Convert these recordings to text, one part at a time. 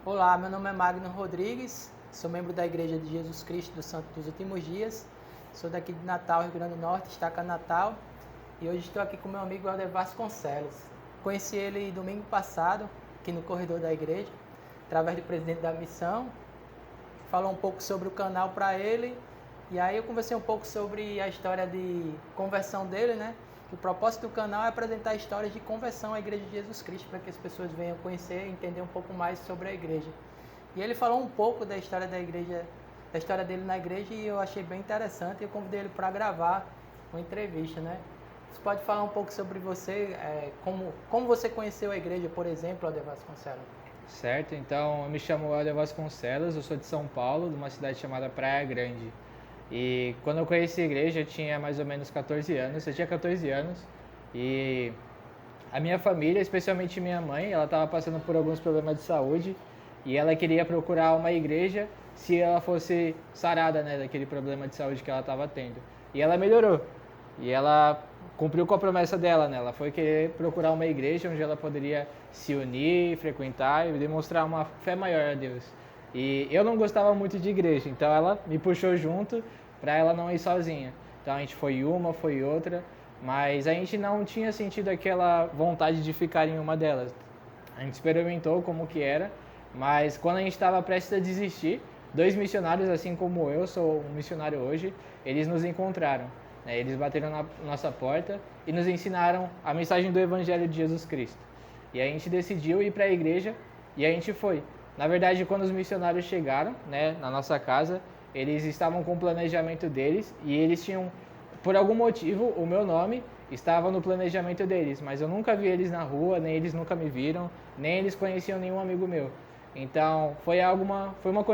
Olá, meu nome é Magno Rodrigues, sou membro da Igreja de Jesus Cristo dos Santos dos Últimos Dias, sou daqui de Natal, Rio Grande do Norte, Estaca Natal, e hoje estou aqui com meu amigo Helder Vasconcelos. Conheci ele domingo passado, aqui no corredor da igreja, através do presidente da missão, falou um pouco sobre o canal para ele, e aí eu conversei um pouco sobre a história de conversão dele, né? O propósito do canal é apresentar histórias de conversão à Igreja de Jesus Cristo, para que as pessoas venham conhecer e entender um pouco mais sobre a igreja. E ele falou um pouco da história da igreja, da história dele na igreja, e eu achei bem interessante, e eu convidei ele para gravar uma entrevista, né? Você pode falar um pouco sobre você, como você conheceu a igreja, por exemplo, Helder Vasconcelos? Certo, então eu me chamo Helder Vasconcelos, eu sou de São Paulo, de uma cidade chamada Praia Grande. E quando eu conheci a igreja eu tinha mais ou menos 14 anos, eu tinha 14 anos e a minha família, especialmente minha mãe, ela estava passando por alguns problemas de saúde e ela queria procurar uma igreja se ela fosse sarada, né, daquele problema de saúde que ela estava tendo. E ela melhorou. E ela cumpriu com a promessa dela, né? Ela foi querer procurar uma igreja onde ela poderia se unir, frequentar e demonstrar uma fé maior a Deus. E eu não gostava muito de igreja, então ela me puxou junto para ela não ir sozinha. Então a gente foi uma, foi outra, mas a gente não tinha sentido aquela vontade de ficar em uma delas. A gente experimentou como que era, mas quando a gente estava prestes a desistir, dois missionários, assim como eu sou um missionário hoje, eles nos encontraram. Né? Eles bateram na nossa porta e nos ensinaram a mensagem do Evangelho de Jesus Cristo. E a gente decidiu ir para a igreja e a gente foi. Na verdade, quando os missionários chegaram, né, na nossa casa, eles estavam com o planejamento deles e eles tinham, por algum motivo, o meu nome estava no planejamento deles, mas eu nunca vi eles na rua, nem eles nunca me viram, nem eles conheciam nenhum amigo meu. Então, foi uma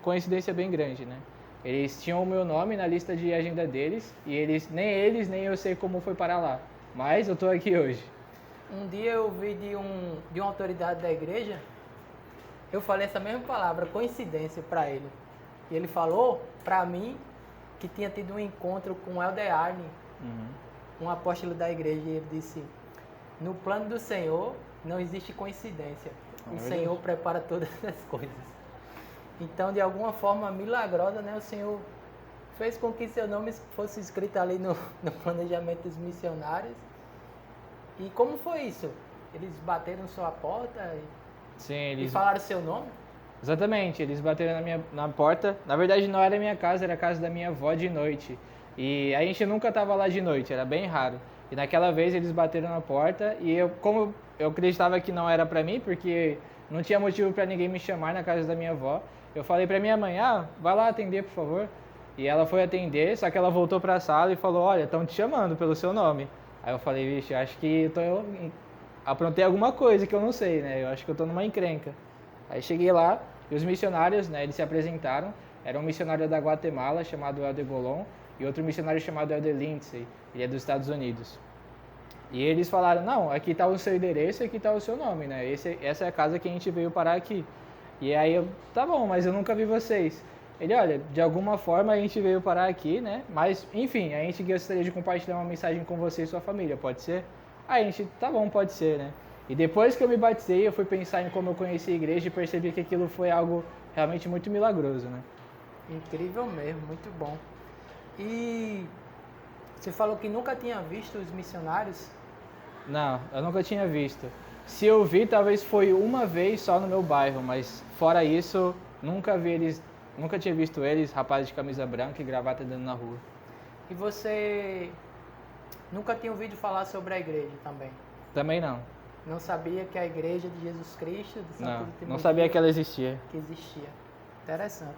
coincidência bem grande, né? Eles tinham o meu nome na lista de agenda deles e eles, nem eu sei como foi parar lá. Mas eu tô aqui hoje. Um dia eu ouvi de uma autoridade da igreja, eu falei essa mesma palavra, coincidência, para ele. E ele falou para mim que tinha tido um encontro com o Elder Arne, um apóstolo da igreja, e ele disse: no plano do Senhor não existe coincidência. O Senhor prepara todas as coisas. Então, de alguma forma milagrosa, né, o Senhor fez com que seu nome fosse escrito ali no planejamento dos missionários. E como foi isso? Eles bateram sua porta Sim, e falaram seu nome? Exatamente, eles bateram na porta. Na verdade, não era minha casa, era a casa da minha avó de noite. E a gente nunca estava lá de noite, era bem raro. E naquela vez eles bateram na porta e como eu acreditava que não era para mim, porque não tinha motivo para ninguém me chamar na casa da minha avó, eu falei para minha mãe: vai lá atender, por favor. E ela foi atender, só que ela voltou para a sala e falou: olha, estão te chamando pelo seu nome. Aí eu falei: vixe, acho que aprontei alguma coisa que eu não sei, né? Eu acho que eu tô numa encrenca. Aí cheguei lá e os missionários, né, eles se apresentaram. Era um missionário da Guatemala chamado Helder Golon e outro missionário chamado Helder Lindsay, ele é dos Estados Unidos. E eles falaram: não, aqui está o seu endereço e aqui está o seu nome, né? Essa é a casa que a gente veio parar aqui. E aí eu: tá bom, mas eu nunca vi vocês. Ele: olha, de alguma forma a gente veio parar aqui, né? Mas, enfim, a gente gostaria de compartilhar uma mensagem com você e sua família, pode ser? Aí a gente: tá bom, pode ser, né? E depois que eu me batizei, eu fui pensar em como eu conheci a igreja e percebi que aquilo foi algo realmente muito milagroso, né? Incrível mesmo, muito bom. E você falou que nunca tinha visto os missionários? Não, eu nunca tinha visto. Se eu vi, talvez foi uma vez só no meu bairro, mas fora isso, nunca vi eles, nunca tinha visto eles, rapazes de camisa branca e gravata andando na rua. E você nunca tinha ouvido falar sobre a igreja também? Também não. Não sabia que a igreja de Jesus Cristo, de Santo Não sabia que ela existia. Que existia. Interessante.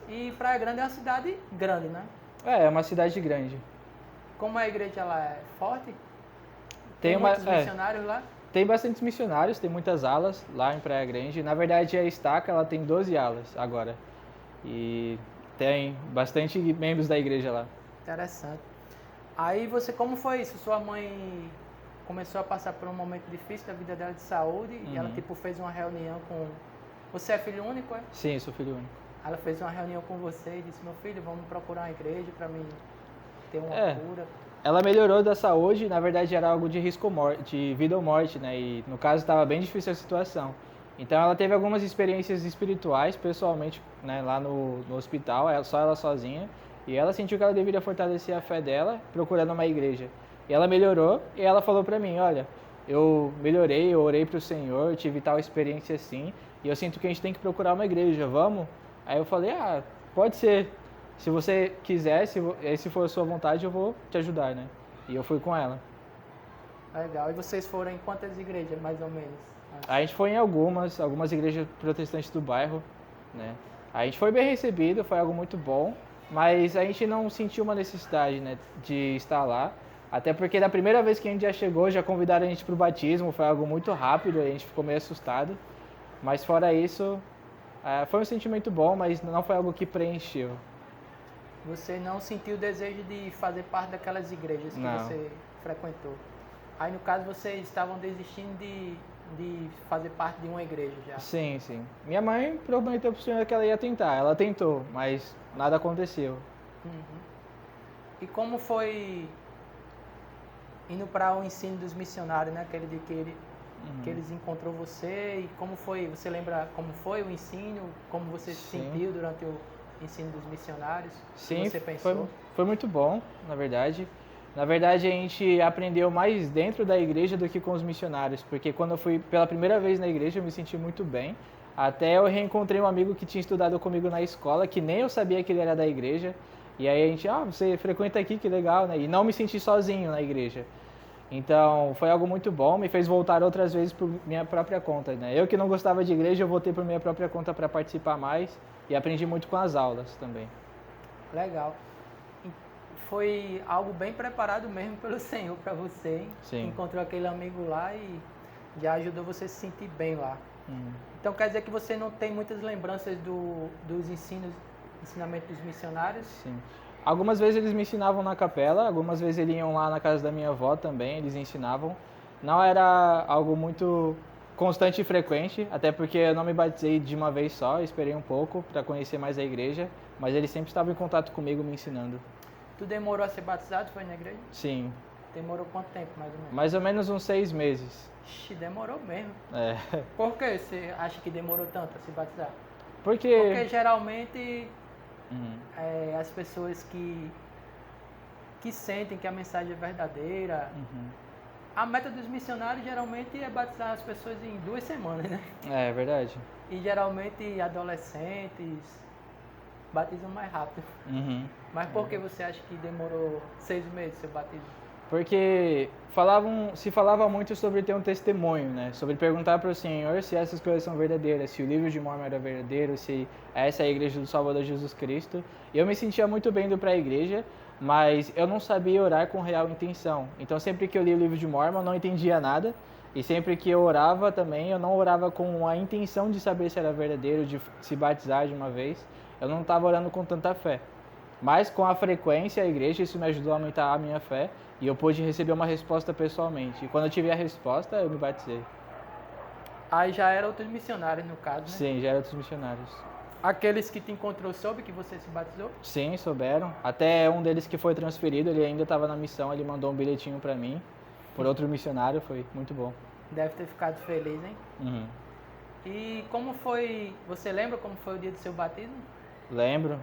E Praia Grande é uma cidade grande, né? É uma cidade grande. Como a igreja ela é forte? Tem muitos missionários lá? Tem bastantes missionários, tem muitas alas lá em Praia Grande. Na verdade, a Estaca ela tem 12 alas agora. E tem bastante membros da igreja lá. Interessante. Aí você, como foi isso? Sua mãe começou a passar por um momento difícil da vida dela de saúde e ela tipo fez uma reunião com... Você é filho único, é? Sim, eu sou filho único. Ela fez uma reunião com você e disse: meu filho, vamos procurar uma igreja para mim ter uma cura. Ela melhorou da saúde, na verdade era algo de risco de vida ou morte, né? E no caso estava bem difícil a situação. Então ela teve algumas experiências espirituais, pessoalmente, né, lá no hospital, só ela sozinha. E ela sentiu que ela deveria fortalecer a fé dela, procurando uma igreja. E ela melhorou, e ela falou pra mim, olha, eu melhorei, eu orei pro Senhor, eu tive tal experiência assim, e eu sinto que a gente tem que procurar uma igreja, vamos? Aí eu falei, pode ser. Se você quiser, se for a sua vontade, eu vou te ajudar, né? E eu fui com ela. Legal. E vocês foram em quantas igrejas, mais ou menos? A gente foi em algumas igrejas protestantes do bairro, né? A gente foi bem recebido, foi algo muito bom, mas a gente não sentiu uma necessidade, né, de estar lá. Até porque da primeira vez que a gente já chegou, já convidaram a gente para o batismo, foi algo muito rápido, a gente ficou meio assustado. Mas fora isso, foi um sentimento bom, mas não foi algo que preencheu. Você não sentiu o desejo de fazer parte daquelas igrejas que você frequentou? Aí no caso vocês estavam desistindo de fazer parte de uma igreja já? Sim, sim. Minha mãe prometeu pro Senhor que ela ia tentar. Ela tentou, mas nada aconteceu. Uhum. E como foi indo para o ensino dos missionários, né? Aquele de que eles encontrou você, e como foi? Você lembra como foi o ensino? Como você se sentiu durante o ensino dos missionários? Sim, você pensou? foi muito bom, na verdade. Na verdade, a gente aprendeu mais dentro da igreja do que com os missionários, porque quando eu fui pela primeira vez na igreja, eu me senti muito bem. Até eu reencontrei um amigo que tinha estudado comigo na escola, que nem eu sabia que ele era da igreja. E aí a gente, você frequenta aqui, que legal, né? E não me senti sozinho na igreja. Então, foi algo muito bom, me fez voltar outras vezes por minha própria conta, né? Eu que não gostava de igreja, eu voltei por minha própria conta para participar mais e aprendi muito com as aulas também. Legal. Foi algo bem preparado mesmo pelo Senhor para você, hein? Sim. Encontrou aquele amigo lá e já ajudou você a se sentir bem lá. Então quer dizer que você não tem muitas lembranças dos ensinamentos dos missionários? Sim. Algumas vezes eles me ensinavam na capela, algumas vezes eles iam lá na casa da minha avó também, eles ensinavam. Não era algo muito constante e frequente, até porque eu não me batizei de uma vez só, esperei um pouco para conhecer mais a igreja, mas eles sempre estavam em contato comigo me ensinando. Tu demorou a ser batizado, foi na igreja? Sim. Demorou quanto tempo, mais ou menos? Mais ou menos uns 6 meses. Ixi, demorou mesmo. É. Por que você acha que demorou tanto a se batizar? Porque geralmente as pessoas que sentem que a mensagem é verdadeira, a meta dos missionários geralmente é batizar as pessoas em 2 semanas, né? É verdade. E geralmente adolescentes batizam mais rápido. Mas por que você acha que demorou 6 meses seu batismo? Porque se falava muito sobre ter um testemunho, né? Sobre perguntar para o Senhor se essas coisas são verdadeiras, se o livro de Mórmon era verdadeiro, se essa é a igreja do Salvador Jesus Cristo. E eu me sentia muito bem indo para a igreja, mas eu não sabia orar com real intenção. Então sempre que eu li o livro de Mórmon, eu não entendia nada. E sempre que eu orava também, eu não orava com a intenção de saber se era verdadeiro, de se batizar de uma vez. Eu não estava orando com tanta fé. Mas com a frequência, a igreja, isso me ajudou a aumentar a minha fé e eu pude receber uma resposta pessoalmente. E quando eu tive a resposta, eu me batizei. Aí já eram outros missionários, no caso, né? Sim, já eram outros missionários. Aqueles que te encontrou soube que você se batizou? Sim, souberam. Até um deles que foi transferido, ele ainda estava na missão, ele mandou um bilhetinho para mim, por outro missionário, foi muito bom. Deve ter ficado feliz, hein? E como foi, você lembra como foi o dia do seu batismo? Lembro.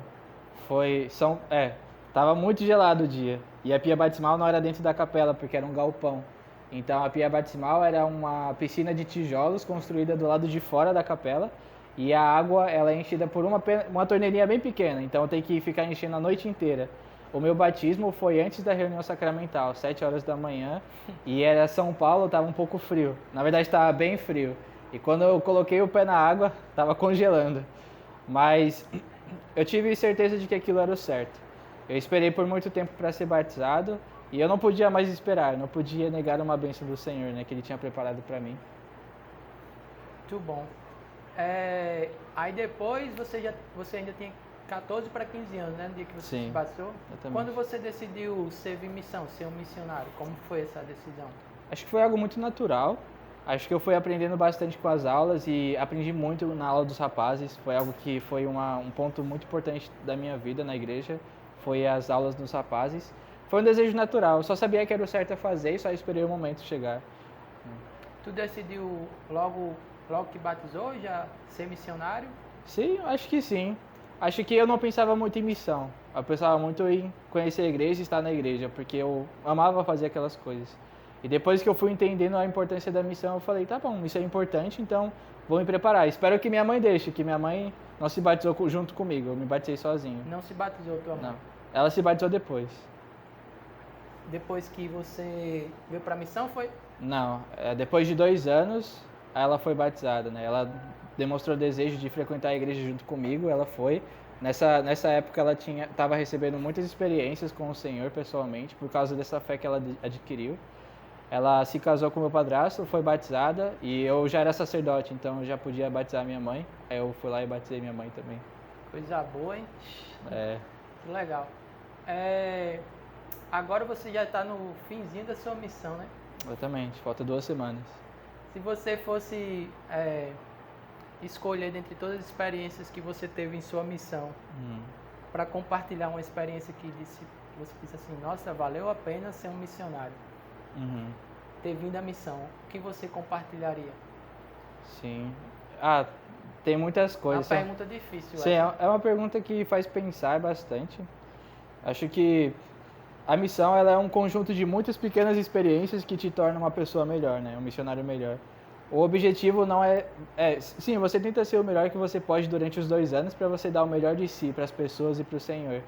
Tava muito gelado o dia. E a pia batismal não era dentro da capela, porque era um galpão. Então a pia batismal era uma piscina de tijolos construída do lado de fora da capela. E a água ela é enchida por uma torneirinha bem pequena, então eu tenho que ficar enchendo a noite inteira. O meu batismo foi antes da reunião sacramental, 7 horas da manhã, e era São Paulo, estava um pouco frio. Na verdade estava bem frio. E quando eu coloquei o pé na água, estava congelando. Mas eu tive certeza de que aquilo era o certo. Eu esperei por muito tempo para ser batizado e eu não podia mais esperar, eu não podia negar uma bênção do Senhor, né, que Ele tinha preparado para mim. Muito bom. Aí depois você ainda tinha 14 para 15 anos, né, no dia que você se batizou? Exatamente. Quando você decidiu servir missão, ser um missionário, como foi essa decisão? Acho que foi algo muito natural. Acho que eu fui aprendendo bastante com as aulas e aprendi muito na aula dos rapazes. Foi algo que foi um ponto muito importante da minha vida na igreja, foi as aulas dos rapazes. Foi um desejo natural, eu só sabia que era o certo a fazer e só esperei o momento chegar. Tu decidiu logo logo que batizou, já ser missionário? Sim, acho que sim. Acho que eu não pensava muito em missão. Eu pensava muito em conhecer a igreja e estar na igreja, porque eu amava fazer aquelas coisas. E depois que eu fui entendendo a importância da missão, eu falei, tá bom, isso é importante, então vou me preparar. Espero que minha mãe deixe, que minha mãe não se batizou junto comigo, eu me batizei sozinho. Não se batizou tua mãe? Não. Ela se batizou depois. Depois que você veio para a missão, foi? Não, depois de 2 anos, ela foi batizada, né? Ela demonstrou desejo de frequentar a igreja junto comigo, ela foi. Nessa época ela estava recebendo muitas experiências com o Senhor pessoalmente, por causa dessa fé que ela adquiriu. Ela se casou com meu padrasto, foi batizada e eu já era sacerdote, então eu já podia batizar minha mãe. Aí eu fui lá e batizei minha mãe também. Coisa boa, hein? É. Que legal. Agora você já está no finzinho da sua missão, né? Exatamente, falta 2 semanas. Se você fosse escolher dentre todas as experiências que você teve em sua missão, para compartilhar uma experiência que você disse assim, nossa, valeu a pena ser um missionário, ter vindo à missão, o que você compartilharia? Sim. Tem muitas coisas. É uma pergunta difícil. Sim, é uma pergunta que faz pensar bastante. Acho que a missão ela é um conjunto de muitas pequenas experiências que te tornam uma pessoa melhor, né? Um missionário melhor. O objetivo não sim, você tenta ser o melhor que você pode durante os 2 anos para você dar o melhor de si para as pessoas e para o Senhor.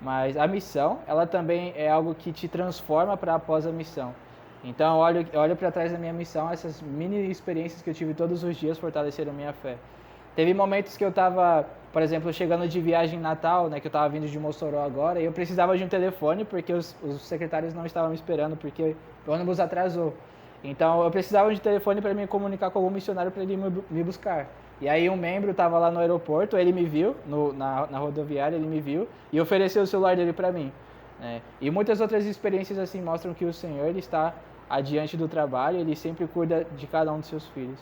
Mas a missão, ela também é algo que te transforma para após a missão. Então, eu olho para trás da minha missão, essas mini experiências que eu tive todos os dias fortaleceram minha fé. Teve momentos que eu estava, por exemplo, chegando de viagem em Natal, né, que eu estava vindo de Mossoró agora, e eu precisava de um telefone porque os secretários não estavam me esperando, porque o ônibus atrasou. Então, eu precisava de telefone para me comunicar com algum missionário para ele me buscar. E aí um membro estava lá no aeroporto, ele me viu, na rodoviária, ele me viu e ofereceu o celular dele para mim. Né? E muitas outras experiências assim mostram que o Senhor ele está adiante do trabalho, ele sempre cuida de cada um dos seus filhos.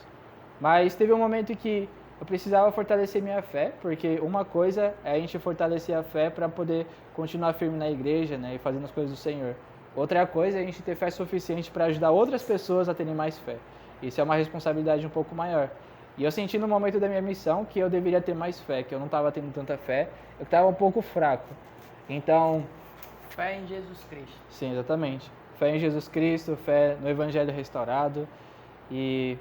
Mas teve um momento que eu precisava fortalecer minha fé, porque uma coisa é a gente fortalecer a fé para poder continuar firme na igreja, né, e fazendo as coisas do Senhor. Outra coisa é a gente ter fé suficiente para ajudar outras pessoas a terem mais fé. Isso é uma responsabilidade um pouco maior. E eu senti no momento da minha missão que eu deveria ter mais fé, que eu não estava tendo tanta fé, eu estava um pouco fraco. Então... Fé em Jesus Cristo. Sim, exatamente. Fé em Jesus Cristo, fé no Evangelho restaurado. E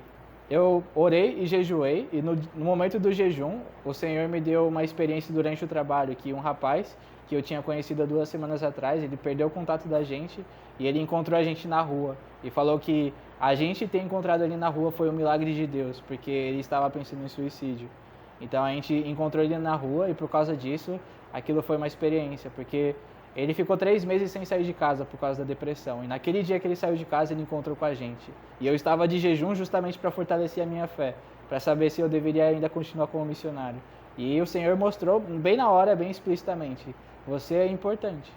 eu orei e jejuei, e no momento do jejum, o Senhor me deu uma experiência durante o trabalho, que um rapaz que eu tinha conhecido há 2 semanas atrás, ele perdeu o contato da gente e ele encontrou a gente na rua e falou que a gente ter encontrado ele na rua foi um milagre de Deus, porque ele estava pensando em suicídio. Então a gente encontrou ele na rua e por causa disso, aquilo foi uma experiência, porque ele ficou 3 meses sem sair de casa por causa da depressão. E naquele dia que ele saiu de casa, ele encontrou com a gente. E eu estava de jejum justamente para fortalecer a minha fé, para saber se eu deveria ainda continuar como missionário. E o Senhor mostrou bem na hora, bem explicitamente, você é importante.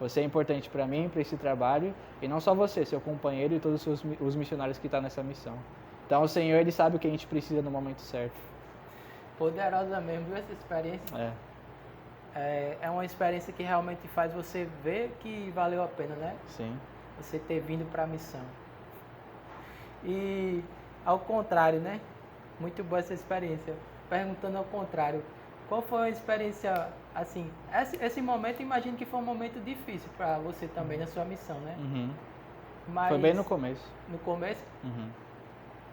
Você é importante para mim, para esse trabalho, e não só você, seu companheiro e todos os missionários que estão nessa missão. Então o Senhor, ele sabe o que a gente precisa no momento certo. Poderosa mesmo, viu, essa experiência? É uma experiência que realmente faz você ver que valeu a pena, né? Sim. Você ter vindo para a missão. E ao contrário, né? Muito boa essa experiência. Perguntando ao contrário, qual foi a experiência, assim, esse momento, imagino que foi um momento difícil para você também na sua missão, né? Mas foi bem no começo. No começo?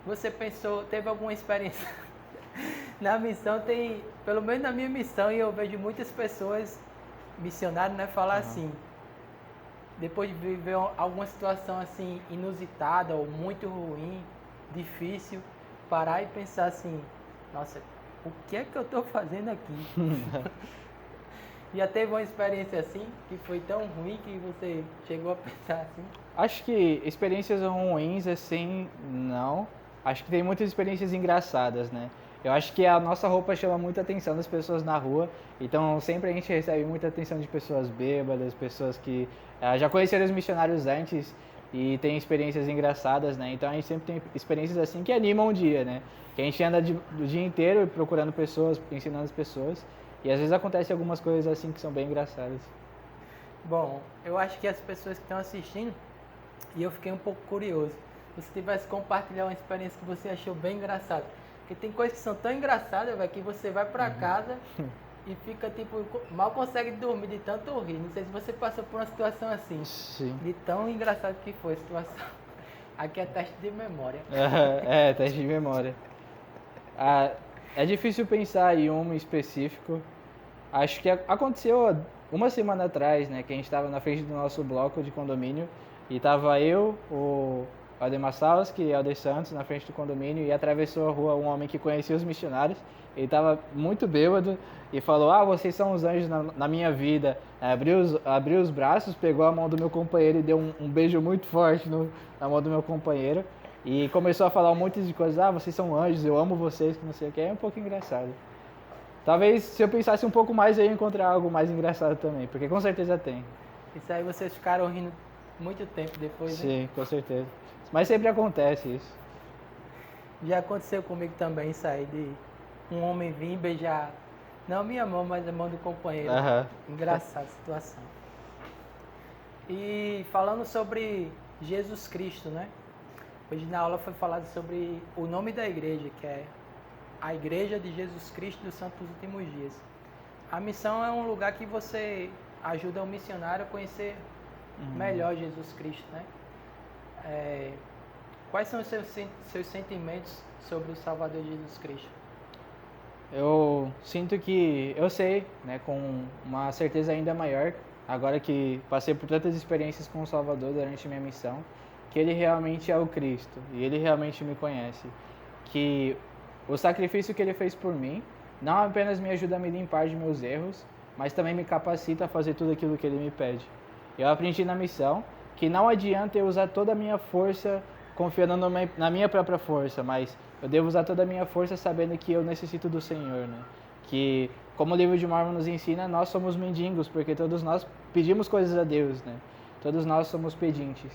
Você pensou, teve alguma experiência? Na missão tem, pelo menos na minha missão, e eu vejo muitas pessoas, missionários, né, falar assim, depois de viver alguma situação assim inusitada ou muito ruim, difícil, parar e pensar assim, nossa, o que é que eu estou fazendo aqui? Já teve uma experiência assim, que foi tão ruim que você chegou a pensar assim? Acho que experiências ruins assim, não. Acho que tem muitas experiências engraçadas, né? Eu acho que a nossa roupa chama muita atenção das pessoas na rua, então sempre a gente recebe muita atenção de pessoas bêbadas, pessoas que já conheceram os missionários antes e tem experiências engraçadas, né? Então a gente sempre tem experiências assim que animam o dia, né? Que a gente anda o dia inteiro procurando pessoas, ensinando as pessoas, e às vezes acontecem algumas coisas assim que são bem engraçadas. Bom, eu acho que as pessoas que estão assistindo, e eu fiquei um pouco curioso, se você tivesse compartilhar uma experiência que você achou bem engraçada, Porque tem coisas que são tão engraçadas, velho, que você vai pra casa e fica, tipo, mal consegue dormir de tanto rir. Não sei se você passou por uma situação assim. Sim. De tão engraçado que foi a situação. Aqui é teste de memória. Teste de memória. É difícil pensar em um específico. Acho que aconteceu uma semana atrás, né? Que a gente estava na frente do nosso bloco de condomínio e tava eu, o Ademar Salski e o Alder Santos na frente do condomínio e atravessou a rua um homem que conhecia os missionários. Ele estava muito bêbado e falou: vocês são os anjos na minha vida. Abriu os braços, pegou a mão do meu companheiro e deu um beijo muito forte na mão do meu companheiro. E começou a falar um monte de coisas. Vocês são anjos, eu amo vocês, que não sei o que. É um pouco engraçado. Talvez se eu pensasse um pouco mais, eu ia encontrar algo mais engraçado também, porque com certeza tem. Isso aí vocês ficaram rindo muito tempo depois, né? Sim, com certeza. Mas sempre acontece isso. Já aconteceu comigo também isso aí, de um homem vir beijar, não minha mão, mas a mão do companheiro. Engraçada a situação. E falando sobre Jesus Cristo, né? Hoje na aula foi falado sobre o nome da igreja, que é a Igreja de Jesus Cristo dos Santos dos Últimos Dias. A missão é um lugar que você ajuda o missionário a conhecer melhor Jesus Cristo, né? Quais são os seus sentimentos sobre o Salvador Jesus Cristo? Eu sinto que eu sei, né, com uma certeza ainda maior, agora que passei por tantas experiências com o Salvador durante minha missão, que ele realmente é o Cristo e ele realmente me conhece. Que o sacrifício que ele fez por mim não apenas me ajuda a me limpar de meus erros, mas também me capacita a fazer tudo aquilo que ele me pede. Eu aprendi na missão que não adianta eu usar toda a minha força confiando na minha própria força, mas eu devo usar toda a minha força sabendo que eu necessito do Senhor, né? Que, como o livro de Mórmon nos ensina, nós somos mendigos, porque todos nós pedimos coisas a Deus, né? Todos nós somos pedintes.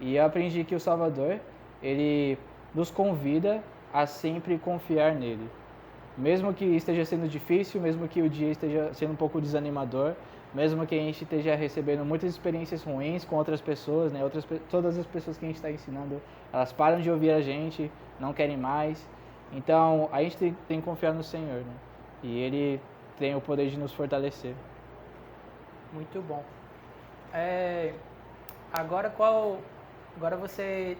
E eu aprendi que o Salvador, ele nos convida a sempre confiar nele. Mesmo que esteja sendo difícil, mesmo que o dia esteja sendo um pouco desanimador, mesmo que a gente esteja recebendo muitas experiências ruins com outras pessoas, né? Todas as pessoas que a gente está ensinando, elas param de ouvir a gente, não querem mais. Então, a gente tem que confiar no Senhor, né? E Ele tem o poder de nos fortalecer. Muito bom. Agora você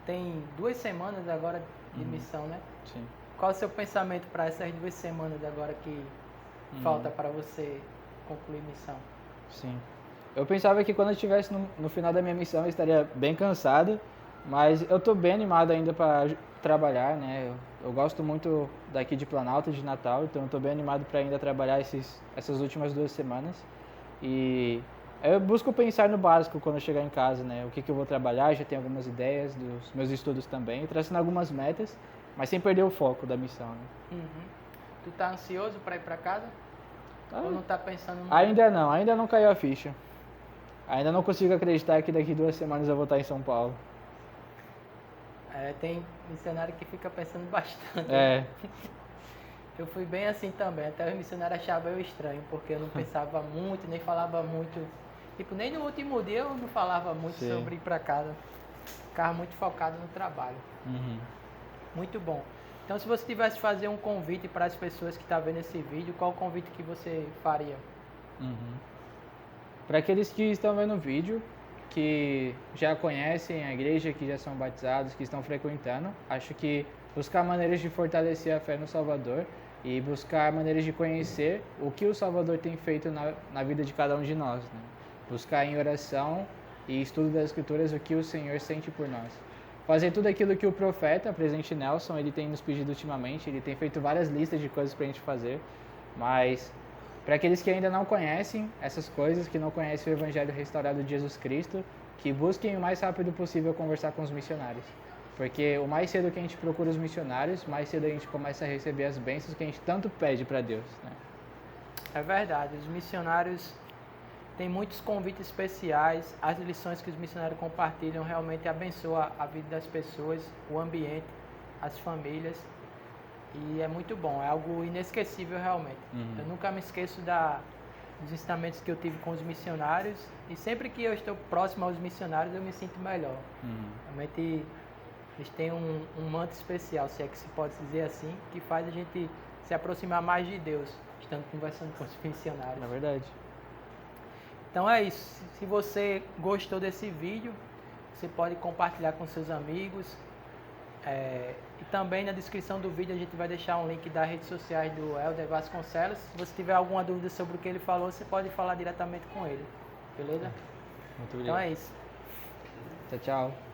tem 2 semanas agora de missão, né? Sim. Qual é o seu pensamento para essas 2 semanas agora que falta para você concluir missão? Sim. Eu pensava que quando eu estivesse no final da minha missão eu estaria bem cansado, mas eu estou bem animado ainda para trabalhar, né? Eu gosto muito daqui de Planalto, de Natal, então eu estou bem animado para ainda trabalhar essas últimas 2 semanas. E eu busco pensar no básico quando eu chegar em casa, né? O que eu vou trabalhar, já tenho algumas ideias dos meus estudos também, traçando algumas metas, mas sem perder o foco da missão, né? Tu tá ansioso para ir para casa? Ou não tá pensando no... Ainda não caiu a ficha. Ainda não consigo acreditar que daqui 2 semanas eu vou estar em São Paulo. Tem missionário que fica pensando bastante. Eu fui bem assim também, até os missionários achavam eu estranho, porque eu não pensava muito, nem falava muito. Tipo, nem no último dia eu não falava muito sobre ir para casa. Ficava muito focado no trabalho. Muito bom. Então, se você tivesse que fazer um convite para as pessoas que estão vendo esse vídeo, qual o convite que você faria? Para aqueles que estão vendo o vídeo, que já conhecem a igreja, que já são batizados, que estão frequentando, acho que buscar maneiras de fortalecer a fé no Salvador e buscar maneiras de conhecer o que o Salvador tem feito na vida de cada um de nós, né? Buscar em oração e estudo das Escrituras o que o Senhor sente por nós. Fazer tudo aquilo que o profeta, presidente Nelson, ele tem nos pedido ultimamente. Ele tem feito várias listas de coisas para a gente fazer, mas para aqueles que ainda não conhecem essas coisas, que não conhecem o Evangelho restaurado de Jesus Cristo, que busquem o mais rápido possível conversar com os missionários. Porque o mais cedo que a gente procura os missionários, mais cedo a gente começa a receber as bênçãos que a gente tanto pede para Deus, né? É verdade, os missionários têm muitos convites especiais, as lições que os missionários compartilham realmente abençoam a vida das pessoas, o ambiente, as famílias, e é muito bom, é algo inesquecível realmente. Eu nunca me esqueço dos ensinamentos que eu tive com os missionários, e sempre que eu estou próximo aos missionários eu me sinto melhor. Realmente Eles têm um manto especial, se é que se pode dizer assim, que faz a gente se aproximar mais de Deus, estando conversando com os missionários. Na verdade. Então é isso. Se você gostou desse vídeo, você pode compartilhar com seus amigos. E também na descrição do vídeo a gente vai deixar um link das redes sociais do Helder Vasconcelos. Se você tiver alguma dúvida sobre o que ele falou, você pode falar diretamente com ele. Beleza? Muito Então obrigado. é isso. Tchau, tchau.